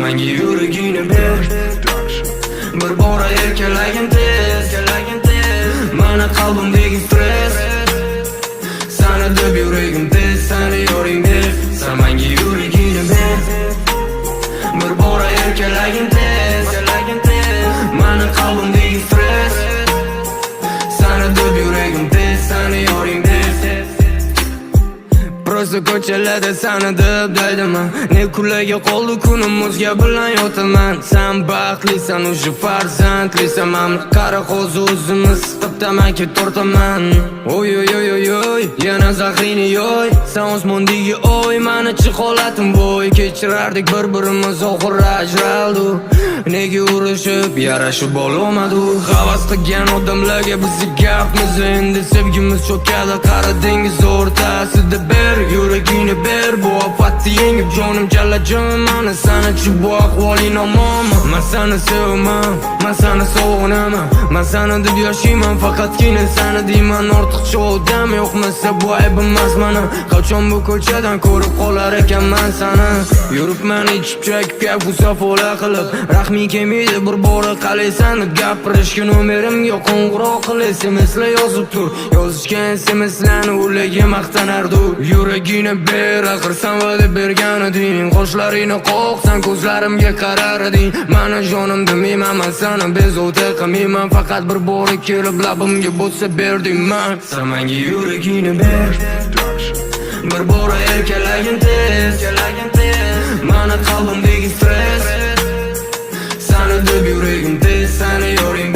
menga yuragingni ber. Bir bora erkalagin tez, mani qalbimdagi stress. Sana deb yuragim tez, seni yoring deb. Sen menga yuragingni ber. Bir bora erkalagin tez, mani qalbimdagi stress. Sana deb yuragim tez, seni yoring deb. Prosta ko'chalarda seni deb deydiman. Ne kulaga qoldi kunim, o'zga bilan yotaman. Sen baxtlisan, o'sha farzandlisan. Men qara qo'zi o'zimiz siqib tamaki tortaman. Oy oy oy oy oy, yana zahrini yoy. Sen osmondagi oy, menichi holatim voy. Kechirardik bir-birimiz, oxir ajraldik. Nega urushib, yarashib olmadi. Havas qilgan odamlarga bizni gapmiz. Endi sevgimiz cho'kadi qora dengiz o'rtasida. Ber yuragingni ber, bu ofatni yengib jonim jalajon. Mana sanachi bu ahvoling omonmi? Men seni sevaman, men seni sog'inaman. Men seni deb yashayman, faqatgina seni deyman. Ortiqcha odam yo'qmasa bu ayb emas meni. Qachon bu ko'chadan ko'rib qolar ekanman seni. Yuribman ichib chekib gap safola qilib. Rahming kelmaydi bir bora qalaysan deb gapirishga nomerimga qo'ng'iroq qil. SMS'lar yozib tur, yozishgan SMS'larni ularga maqtanardi. Yuragingni ber, axir sen va'da bergan eding. Qoshlaringni qoqsan, ko'zlarimga qarar eding. Meni jonim demayman, men seni bezovta qilmayman. Faqat bir bora kelib labimga bo'lsa berding man. Sen menga yuragingni ber. Bir bora erkalagin tez, mani qalbimdagi stress. Seni deb yuragim tez, seni yoring